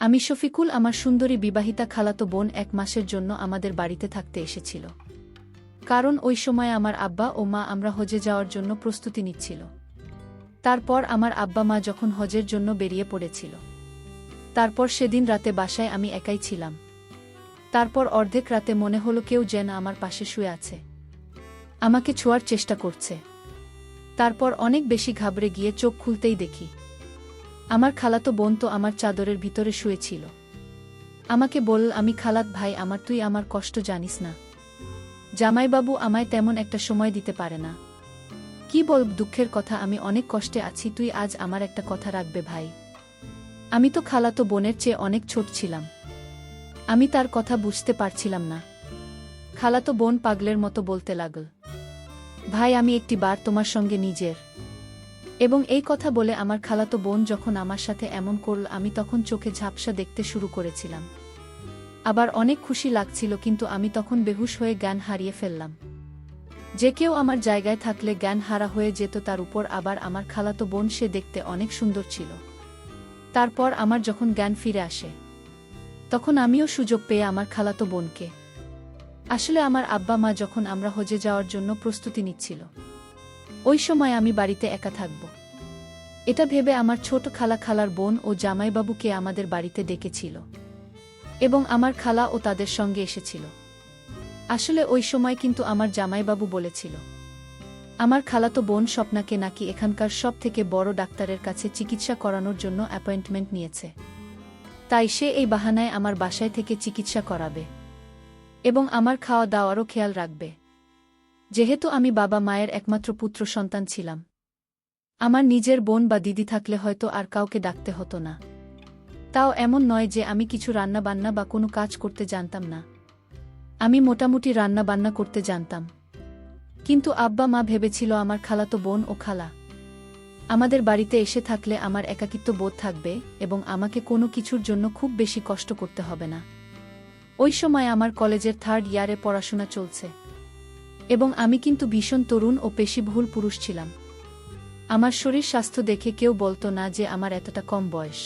আমি শফিকুল আমার সুন্দরী বিবাহিতা খালাতো বোন ১ মাসের জন্য আমাদের বাড়িতে থাকতে এসেছিল। কারণ ওই সময় আমার আব্বা ও মা আমরা হজে যাওয়ার জন্য প্রস্তুতি নিচ্ছিল। তারপর আমার আব্বা মা যখন হজের জন্য বেরিয়ে পড়েছিল, তারপর সেদিন রাতে বাসায় আমি একাই ছিলাম। তারপর অর্ধেক রাতে মনে হলো কেউ যেন আমার পাশে শুয়ে আছে, আমাকে ছোঁয়ার চেষ্টা করছে। তারপর অনেক বেশি ঘাবড়ে গিয়ে চোখ খুলতেই দেখি আমার খালাতো বোন তো আমার চাদরের ভিতরে শুয়েছিল। আমাকে বলল, আমি খালাত ভাই আমার, তুই আমার কষ্ট জানিস না? জামাইবাবু আমায় তেমন একটা সময় দিতে পারে না। কি বলব, দুঃখের কথা, আমি অনেক কষ্টে আছি, তুই আজ আমার একটা কথা রাখবে ভাই। আমি তো খালাতো বোনের চেয়ে অনেক ছোট ছিলাম। আমি তার কথা বুঝতে পারছিলাম না। খালাতো বোন পাগলের মতো বলতে লাগল, ভাই আমি একটি বার তোমার সঙ্গে নিজের। এবং এই কথা বলে আমার খালাতো বোন যখন আমার সাথে এমন করল, আমি তখন চোখে ঝাপসা দেখতে শুরু করেছিলাম। আবার অনেক খুশি লাগছিল, কিন্তু আমি তখন বেহুশ হয়ে জ্ঞান হারিয়ে ফেললাম। যে কেউ আমার জায়গায় থাকলে জ্ঞান হারা হয়ে যেত, তার উপর আবার আমার খালাতো বোন, সে দেখতে অনেক সুন্দর ছিল। তারপর আমার যখন জ্ঞান ফিরে আসে, তখন আমিও সুযোগ পেয়ে আমার খালাতো বোনকে। আসলে আমার আব্বা মা যখন আমরা হজে যাওয়ার জন্য প্রস্তুতি নিচ্ছিল, ওই সময় আমি বাড়িতে একা থাকব, এটা ভেবে আমার ছোট খালার বোন ও জামাইবাবুকে আমাদের বাড়িতে ডেকেছিল এবং আমার খালা ও তাদের সঙ্গে এসেছিল। আসলে ওই সময় কিন্তু আমার জামাইবাবু বলেছিল আমার খালাতো বোন স্বপ্নাকে নাকি এখানকার সব থেকে বড় ডাক্তারের কাছে চিকিৎসা করানোর জন্য অ্যাপয়েন্টমেন্ট নিয়েছে। তাই সে এই বাহানায় আমার বাসায় থেকে চিকিৎসা করাবে এবং আমার খাওয়া দাওয়ারও খেয়াল রাখবে। যেহেতু আমি বাবা মায়ের একমাত্র পুত্র সন্তান ছিলাম, আমার নিজের বোন বা দিদি থাকলে হয়তো আর কাউকে ডাকতে হতো না। তাও এমন নয় যে আমি কিছু রান্নাবান্না বা কোনো কাজ করতে জানতাম না। আমি মোটামুটি রান্নাবান্না করতে জানতাম। কিন্তু আব্বা মা ভেবেছিল আমার খালাতো বোন ও খালা আমাদের বাড়িতে এসে থাকলে আমার একাকিত্ব বোধ থাকবে এবং আমাকে কোনো কিছুর জন্য খুব বেশি কষ্ট করতে হবে না। ওই সময় আমার কলেজের 3rd ইয়ারে পড়াশোনা চলছে এবং আমি কিন্তু ভীষণ তরুণ ও পেশিবহুল পুরুষ ছিলাম। আমার শরীর স্বাস্থ্য দেখে কেউ বলতো না যে আমার এতটা কম বয়স,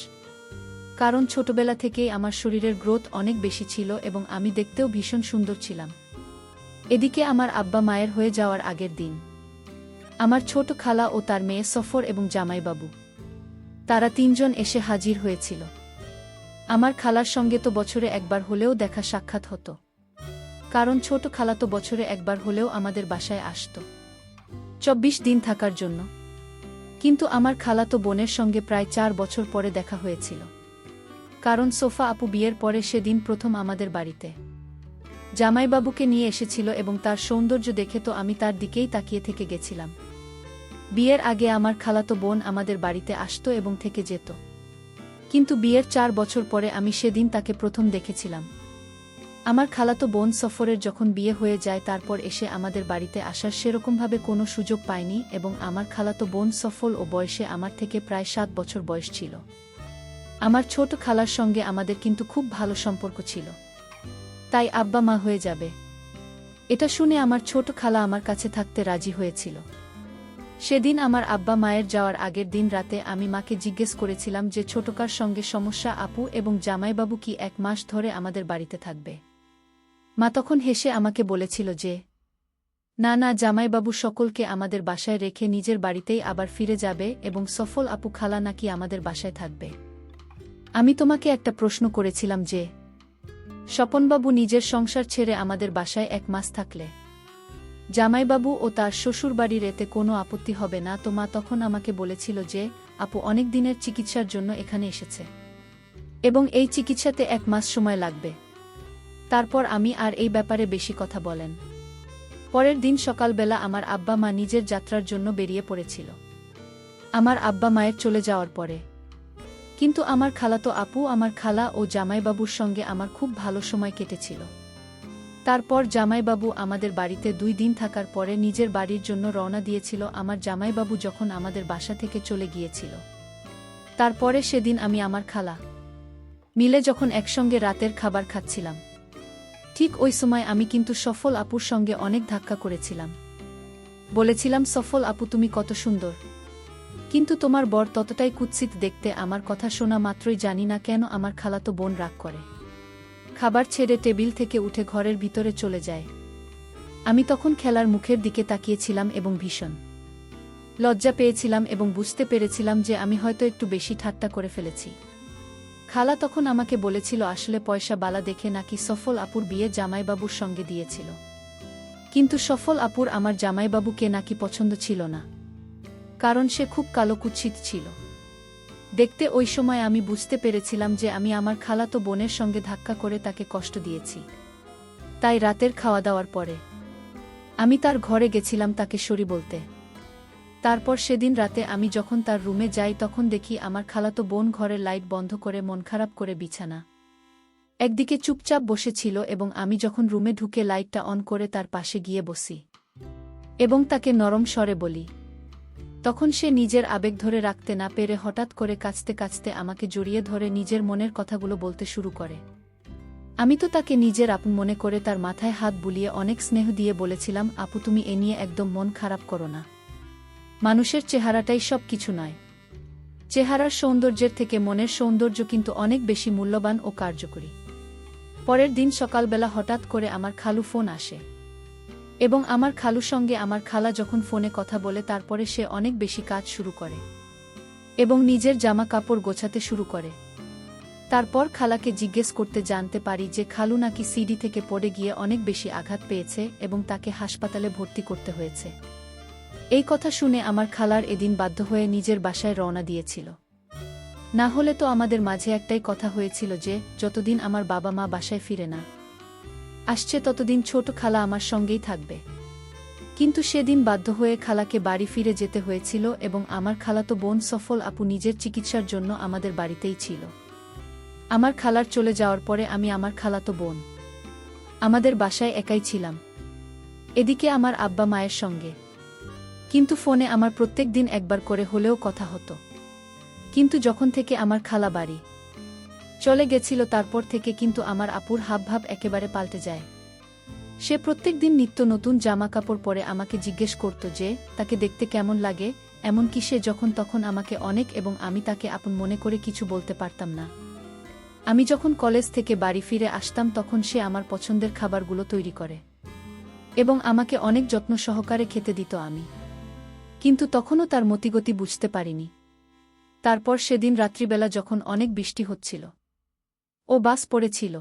কারণ ছোটবেলা থেকেই আমার শরীরের গ্রোথ অনেক বেশি ছিল এবং আমি দেখতেও ভীষণ সুন্দর ছিলাম। এদিকে আমার আব্বা মায়ের হয়ে যাওয়ার আগের দিন আমার ছোট খালা ও তার মেয়ে সফর এবং জামাইবাবু, তারা 3 জন এসে হাজির হয়েছিল। আমার খালার সঙ্গে তো বছরে একবার হলেও দেখা সাক্ষাৎ হতো, কারণ ছোট খালা তো বছরে একবার হলেও আমাদের বাসায় আসত 24 দিন থাকার জন্য। কিন্তু আমার খালাতো বোনের সঙ্গে প্রায় 4 বছর পরে দেখা হয়েছিল, কারণ সোফা আপু বিয়ের পরে সেদিন প্রথম আমাদের বাড়িতে জামাইবাবুকে নিয়ে এসেছিল এবং তার সৌন্দর্য দেখে তো আমি তার দিকেই তাকিয়ে থেকে গেছিলাম। বিয়ের আগে আমার খালাতো বোন আমাদের বাড়িতে আসতো এবং থেকে যেত, কিন্তু বিয়ের 4 বছর পরে আমি সেদিন তাকে প্রথম দেখেছিলাম। আমার খালাতো বোন সফরের যখন বিয়ে হয়ে যায়, তারপর এসে আমাদের বাড়িতে আসার সেরকমভাবে কোনো সুযোগ পায়নি এবং আমার খালাতো বোন সফল ও বয়সে আমার থেকে প্রায় 7 বছর বয়স ছিল। আমার ছোট খালার সঙ্গে আমাদের কিন্তু খুব ভালো সম্পর্ক ছিল, তাই আব্বা মা হয়ে যাবে এটা শুনে আমার ছোট খালা আমার কাছে থাকতে রাজি হয়েছিল। সেদিন আমার আব্বা মায়ের যাওয়ার আগের দিন রাতে আমি মাকে জিজ্ঞেস করেছিলাম যে ছোটকার সঙ্গে সমস্যা, আপু এবং জামাইবাবু কি 1 মাস ধরে আমাদের বাড়িতে থাকবে? মা তখন হেসে আমাকে বলেছিল যে না না, জামাইবাবু সকলকে আমাদের বাসায় রেখে নিজের বাড়িতেই আবার ফিরে যাবে এবং সফল আপু খালা নাকি আমাদের বাসায় থাকবে। আমি তোমাকে একটা প্রশ্ন করেছিলাম যে স্বপনবাবু নিজের সংসার ছেড়ে আমাদের বাসায় 1 মাস থাকলে জামাইবাবু ও তার শ্বশুরবাড়ির এতে কোনো আপত্তি হবে না? তো মা তখন আমাকে বলেছিল যে আপু অনেক দিনের চিকিৎসার জন্য এখানে এসেছে এবং এই চিকিৎসাতে 1 মাস সময় লাগবে। তারপর আমি আর এই ব্যাপারে বেশি কথা বলেন। পরের দিন সকালবেলা আমার আব্বা মা নিজের যাত্রার জন্য বেরিয়ে পড়েছিল আমার আব্বা মায়ের চলে যাওয়ার পরে। কিন্তু আমার খালাতো আপু, আমার খালা ও জামাইবাবুর সঙ্গে আমার খুব ভালো সময় কেটেছিল। তারপর জামাইবাবু আমাদের বাড়িতে 2 দিন থাকার পরে নিজের বাড়ির জন্য রওনা দিয়েছিল। আমার জামাইবাবু যখন আমাদের বাসা থেকে চলে গিয়েছিল, তারপরে সেদিন আমি আমার খালা মিলে যখন একসঙ্গে রাতের খাবার খাচ্ছিলাম, ঠিক ওই সময় আমি কিন্তু সফল আপুর সঙ্গে অনেক ধাক্কা করেছিলাম। বলেছিলাম, সফল আপু তুমি কত সুন্দর, কিন্তু তোমার বর ততটাই কুৎসিত দেখতে, আমার কথা শোনা মাত্রই জানি না কেন আমার খালাতো বোন রাগ করে। খাবার ছেড়ে টেবিল থেকে উঠে ঘরের ভিতরে চলে যায়। আমি তখন খেলার মুখের দিকে তাকিয়েছিলাম এবং ভীষণ লজ্জা পেয়েছিলাম এবং বুঝতে পেরেছিলাম যে আমি হয়তো একটু বেশি ঠাট্টা করে ফেলেছি। খালা তখন আমাকে বলেছিল আসলে পয়সা বালা দেখে নাকি সফল আপুর বিয়ে জামাইবাবুর সঙ্গে দিয়েছিল, কিন্তু সফল আপুর আমার জামাইবাবুকে নাকি পছন্দ ছিল না, কারণ সে খুব কালো কুৎসিত ছিল দেখতে। ওই সময় আমি বুঝতে পেরেছিলাম যে আমি আমার খালাতো বোনের সঙ্গে ধাক্কা করে তাকে কষ্ট দিয়েছি। তাই রাতের খাওয়া দাওয়ার পরে আমি তার ঘরে গেছিলাম তাকে সরি বলতে। তারপর সেদিন রাতে আমি যখন তার রুমে যাই তখন দেখি আমার খালাতো বোন ঘরের লাইট বন্ধ করে মন খারাপ করে বিছানা একদিকে চুপচাপ বসেছিল, এবং আমি যখন রুমে ঢুকে লাইটটা অন করে তার পাশে গিয়ে বসি এবং তাকে নরম স্বরে বলি, তখন সে নিজের আবেগ ধরে রাখতে না পেরে হঠাৎ করে কাঁদতে কাঁদতে আমাকে জড়িয়ে ধরে নিজের মনের কথাগুলো বলতে শুরু করে। আমি তো তাকে নিজের আপন মনে করে তার মাথায় হাত বুলিয়ে অনেক স্নেহ দিয়ে বলেছিলাম, আপু তুমি এ নিয়ে একদম মন খারাপ করো না, মানুষের চেহারাটাই সব কিছু নয়, চেহারার সৌন্দর্যের থেকে মনের সৌন্দর্য কিন্তু অনেক বেশি মূল্যবান ও কার্যকরী। পরের দিন সকালবেলা হঠাৎ করে আমার খালু ফোন আসে এবং আমার খালুর সঙ্গে আমার খালা যখন ফোনে কথা বলে তারপরে সে অনেক বেশি কাজ শুরু করে এবং নিজের জামা কাপড় গোছাতে শুরু করে। তারপর খালাকে জিজ্ঞেস করতে জানতে পারি যে খালু নাকি সিঁড়ি থেকে পড়ে গিয়ে অনেক বেশি আঘাত পেয়েছে এবং তাকে হাসপাতালে ভর্তি করতে হয়েছে। এই কথা শুনে আমার খালার এদিন বাধ্য হয়ে নিজের বাসায় রওনা দিয়েছিল। না হলে তো আমাদের মাঝে একটাই কথা হয়েছিল যে যতদিন আমার বাবা মা বাসায় ফিরে না আসছে ততদিন ছোট খালা আমার সঙ্গেই থাকবে। কিন্তু সেদিন বাধ্য হয়ে খালাকে বাড়ি ফিরে যেতে হয়েছিল এবং আমার খালাতো বোন সফল আপু নিজের চিকিৎসার জন্য আমাদের বাড়িতেই ছিল। আমার খালার চলে যাওয়ার পরে আমি আমার খালাতো বোন আমাদের বাসায় একাই ছিলাম, এদিকে আমার আব্বা মায়ের সঙ্গে। কিন্তু ফোনে আমার প্রত্যেক দিন একবার করে হলেও কথা হতো। কিন্তু যখন থেকে আমার খালা বাড়ি চলে গেছিল তারপর থেকে কিন্তু আমার আপুর হাবভাব একেবারে পাল্টে যায়। সে প্রত্যেক দিন নিত্য নতুন জামা কাপড় পরে আমাকে জিজ্ঞেস করত যে তাকে দেখতে কেমন লাগে, এমনকি সে যখন তখন আমাকে অনেক এবং আমি তাকে আপন মনে করে কিছু বলতে পারতাম না। আমি যখন কলেজ থেকে বাড়ি ফিরে আসতাম তখন সে আমার পছন্দের খাবারগুলো তৈরি করে এবং আমাকে অনেক যত্ন সহকারে খেতে দিত। আমি কিন্তু তখনও তার মতিগতি বুঝতে পারিনি। তারপর সেদিন রাত্রিবেলা যখন অনেক বৃষ্টি হচ্ছিল ও বাস পড়েছিল,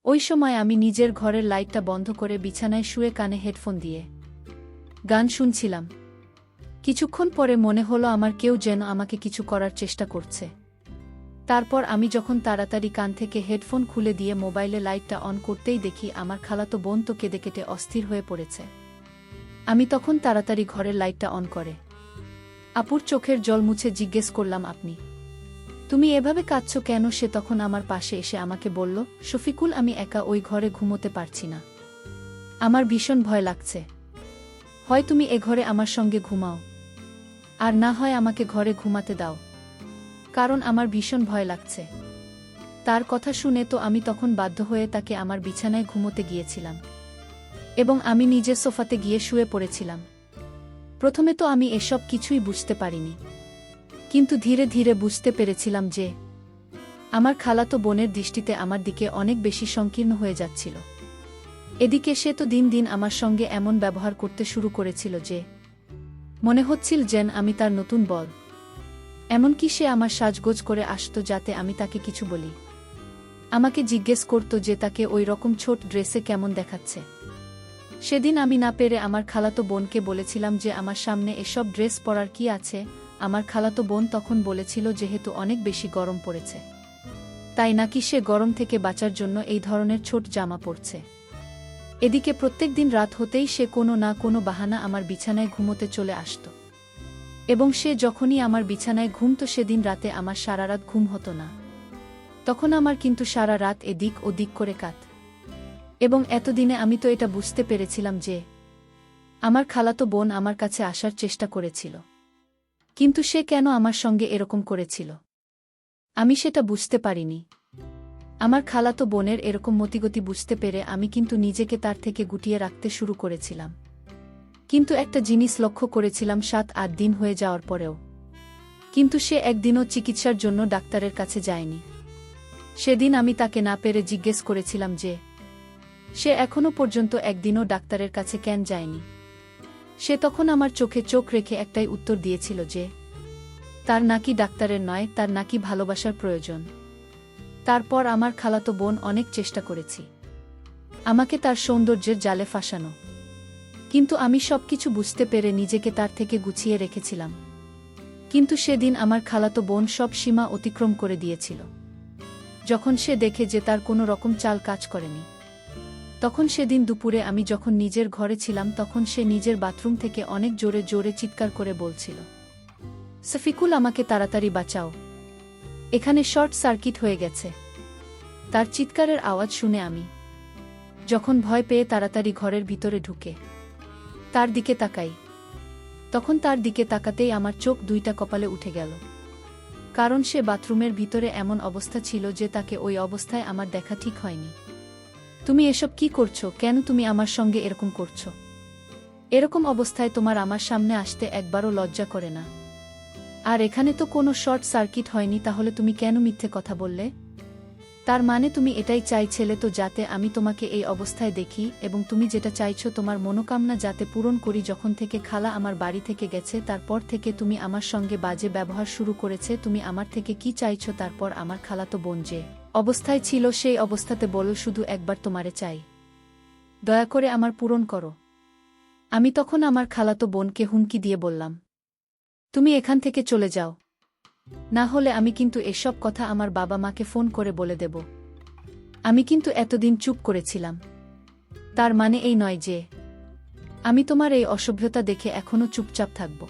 ওই সময় আমি নিজের ঘরের লাইটটা বন্ধ করে বিছানায় শুয়ে কানে হেডফোন দিয়ে গান শুনছিলাম। কিছুক্ষণ পরে মনে হলো আমার কেউ যেন আমাকে কিছু করার চেষ্টা করছে। তারপর আমি যখন তাড়াতাড়ি কান থেকে হেডফোন খুলে দিয়ে মোবাইলে লাইটটা অন করতেই দেখি আমার খালাতো বোন তো কেঁদে কেটে অস্থির হয়ে পড়েছে। আমি তখন তাড়াতাড়ি ঘরের লাইটটা অন করে আপুর চোখের জল মুছে জিজ্ঞেস করলাম, তুমি এভাবে কাঁদছো কেন? সে তখন আমার পাশে এসে আমাকে বলল, শফিকুল আমি একা ওই ঘরে ঘুমোতে পারছি না, আমার ভীষণ ভয় লাগছে। হয় তুমি এ ঘরে আমার সঙ্গে ঘুমাও, আর না হয় আমাকে ঘরে ঘুমাতে দাও, কারণ আমার ভীষণ ভয় লাগছে। তার কথা শুনে তো আমি তখন বাধ্য হয়ে তাকে আমার বিছানায় ঘুমোতে গিয়েছিলাম এবং আমি নিজের সোফাতে গিয়ে শুয়ে পড়েছিলাম। প্রথমে তো আমি এসব কিছুই বুঝতে পারিনি, কিন্তু ধীরে ধীরে বুঝতে পেরেছিলাম যে আমার খালাতো বোনের দৃষ্টিতে আমার দিকে অনেক বেশি সংকীর্ণ হয়ে যাচ্ছিল। এদিকে সে তো দিন দিন আমার সঙ্গে এমন ব্যবহার করতে শুরু করেছিল যে মনে হচ্ছিল যেন আমি তার নতুন বর। এমনকি সে আমার সাজগোজ করে আসতো যাতে আমি তাকে কিছু বলি। আমাকে জিজ্ঞেস করত যে তাকে ওই রকম ছোট ড্রেসে কেমন দেখাচ্ছে। সেদিন আমি না পেরে আমার খালাতো বোনকে বলেছিলাম যে আমার সামনে এসব ড্রেস পরার কি আছে। আমার খালাতো বোন তখন বলেছিল যেহেতু অনেক বেশি গরম পড়েছে তাই নাকি সে গরম থেকে বাঁচার জন্য এই ধরনের ছোট জামা পরছে। এদিকে প্রত্যেক দিন রাত হতেই সে কোনো না কোনো বাহানা আমার বিছানায় ঘুমোতে চলে আসত এবং সে যখনই আমার বিছানায় ঘুমত সেদিন রাতে আমার সারা রাত ঘুম হতো না। তখন আমার কিন্তু সারা রাত এদিক ওদিক করে কাত এবং এতদিনে আমি তো এটা বুঝতে পেরেছিলাম যে আমার খালাতো বোন আমার কাছে আসার চেষ্টা করেছিল, কিন্তু সে কেন আমার সঙ্গে এরকম করেছিল আমি সেটা বুঝতে পারিনি। আমার খালাতো বোনের এরকম মতিগতি বুঝতে পেরে আমি কিন্তু নিজেকে তার থেকে গুটিয়ে রাখতে শুরু করেছিলাম। কিন্তু একটা জিনিস লক্ষ্য করেছিলাম, 7-8 দিন হয়ে যাওয়ার পরেও কিন্তু সে একদিনও চিকিৎসার জন্য ডাক্তারের কাছে যায়নি। সেদিন আমি তাকে না পেরে জিজ্ঞেস করেছিলাম যে সে এখনো পর্যন্ত একদিনও ডাক্তারের কাছে কেন যায়নি। সে তখন আমার চোখে চোখ রেখে একটাই উত্তর দিয়েছিল যে তার নাকি ডাক্তারের নয়, তার নাকি ভালোবাসার প্রয়োজন। তারপর আমার খালাতো বোন অনেক চেষ্টা করেছি আমাকে তার সৌন্দর্যের জালে ফাঁসানো, কিন্তু আমি সবকিছু বুঝতে পেরে নিজেকে তার থেকে গুছিয়ে রেখেছিলাম। কিন্তু সেদিন আমার খালাতো বোন সব সীমা অতিক্রম করে দিয়েছিল। যখন সে দেখে যে তার কোনো রকম চাল কাজ করেনি, তখন সেদিন দুপুরে আমি যখন নিজের ঘরে ছিলাম তখন সে নিজের বাথরুম থেকে অনেক জোরে জোরে চিৎকার করে বলছিল, শফিকুল, আমাকে তাড়াতাড়ি বাঁচাও, এখানে শর্ট সার্কিট হয়ে গেছে। তার চিৎকারের আওয়াজ শুনে আমি যখন ভয় পেয়ে তাড়াতাড়ি ঘরের ভিতরে ঢুকে তার দিকে তাকাই, তখন তার দিকে তাকাতেই আমার চোখ দুইটা কপালে উঠে গেল। কারণ সে বাথরুমের ভিতরে এমন অবস্থা ছিল যে তাকে ওই অবস্থায় আমার দেখা ঠিক হয়নি। তুমি এসব কি করছো? কেন তুমি আমার সঙ্গে এরকম করছো? এরকম অবস্থায় তোমার আমার সামনে আসতে একবারও লজ্জা করে না? আর এখানে তো কোনো শর্ট সার্কিট হয়নি, তাহলে তুমি কেন মিথ্যে কথা বললে? তার মানে তুমি এটাই চাইছিলে তো যাতে আমি তোমাকে এই অবস্থায় দেখি, এবং তুমি যেটা চাইছো তোমার মনোকামনা যাতে পূরণ করি। যখন থেকে খালা আমার বাড়ি থেকে গেছে তারপর থেকে তুমি আমার সঙ্গে বাজে ব্যবহার শুরু করেছে। তুমি আমার থেকে কি চাইছো? তারপর আমার খালাতো বোন যে অবস্থায় ছিল সেই অবস্থাতে বলো, শুধু একবার তোমারে চাই, দয়া করে আমার পূরণ করো। আমি তখন আমার খালাতো বোনকে হুমকি দিয়ে বললাম, তুমি এখান থেকে চলে যাও, না হলে আমি কিন্তু এসব কথা আমার বাবা মাকে ফোন করে বলে দেব। আমি কিন্তু এতদিন চুপ করেছিলাম, তার মানে এই নয় যে আমি তোমার এই অসভ্যতা দেখে এখনো চুপচাপ থাকব।